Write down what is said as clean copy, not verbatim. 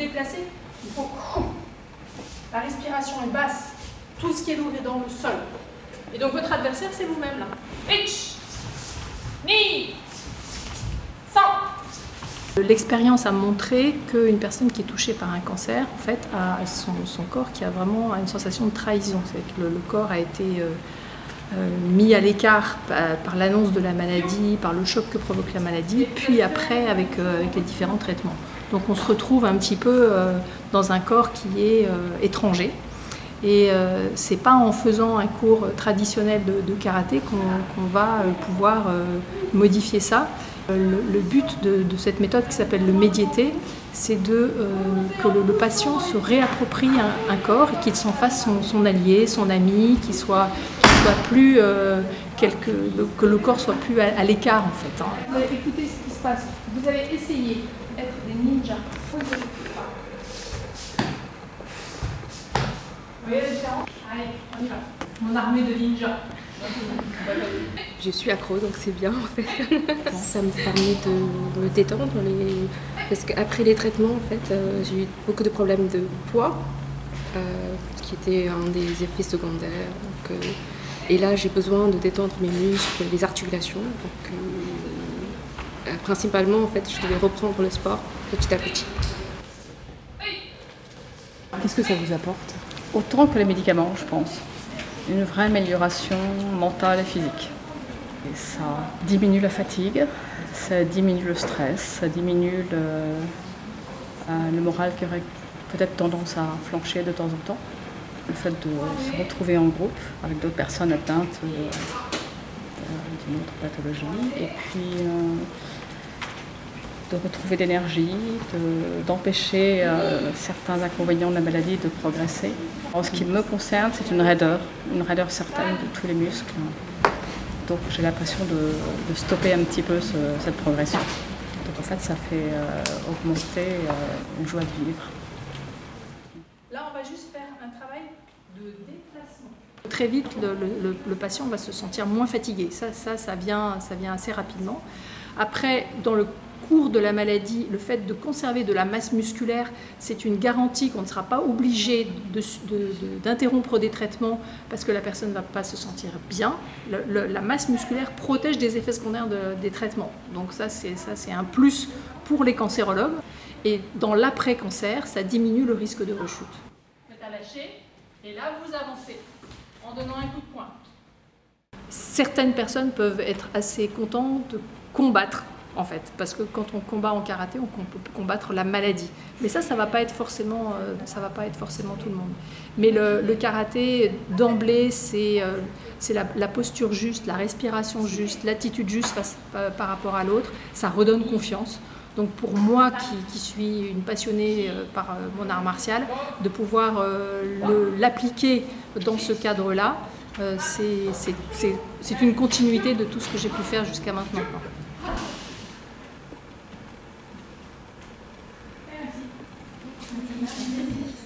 déplacez, il faut... La respiration est basse. Tout ce qui est lourd est dans le sol. Et donc votre adversaire, c'est vous-même là. Ich, ni, sans. L'expérience a montré qu'une personne qui est touchée par un cancer, en fait, a son corps qui a vraiment une sensation de trahison. C'est que le corps a été mis à l'écart par l'annonce de la maladie, par le choc que provoque la maladie, puis après avec les différents traitements. Donc on se retrouve un petit peu dans un corps qui est étranger. Et c'est pas en faisant un cours traditionnel de karaté qu'on va pouvoir modifier ça. Le but de cette méthode qui s'appelle le médiété, c'est que le patient se réapproprie un corps et qu'il s'en fasse son allié, son ami, qu'il soit plus que le corps soit plus à l'écart en fait. Vous allez écouter ce qui se passe. Vous allez essayer d'être des ninjas. Vous voyez la différence? Allez, on y va. Mon armée de ninjas. Je suis accro, donc c'est bien en fait. Ça me permet de me détendre. Parce qu'après les traitements, en fait, j'ai eu beaucoup de problèmes de poids, ce qui était un des effets secondaires. Donc, et là, j'ai besoin de détendre mes muscles, les articulations. Donc, principalement, en fait, je devais reprendre le sport petit à petit. Qu'est-ce que ça vous apporte? Autant que les médicaments, je pense. Une vraie amélioration mentale et physique. Et ça diminue la fatigue, ça diminue le stress, ça diminue le moral qui aurait peut-être tendance à flancher de temps en temps. Le fait de se retrouver en groupe avec d'autres personnes atteintes d'une autre pathologie. Et puis de retrouver l'énergie, d'empêcher certains inconvénients de la maladie de progresser. En ce qui me concerne, c'est une raideur certaine de tous les muscles. Donc j'ai l'impression de stopper un petit peu cette progression. Donc en fait, ça fait augmenter une joie de vivre. Là, on va juste faire un travail de déplacement. Très vite, le patient va se sentir moins fatigué. Ça vient assez rapidement. Après, dans le cours de la maladie, le fait de conserver de la masse musculaire, c'est une garantie qu'on ne sera pas obligé d'interrompre des traitements parce que la personne ne va pas se sentir bien. La masse musculaire protège des effets secondaires des traitements. Donc ça, c'est un plus pour les cancérologues. Et dans l'après-cancer, ça diminue le risque de rechute. Vous faites à lâcher, et là, vous avancez en donnant un coup de poing. Certaines personnes peuvent être assez contentes de combattre, en fait, parce que quand on combat en karaté, on peut combattre la maladie. Mais ça va pas être forcément tout le monde. Mais le karaté, d'emblée, c'est la posture juste, la respiration juste, l'attitude juste par rapport à l'autre. Ça redonne confiance. Donc pour moi, qui suis une passionnée par mon art martial, de pouvoir l'appliquer dans ce cadre-là, c'est une continuité de tout ce que j'ai pu faire jusqu'à maintenant. Merci.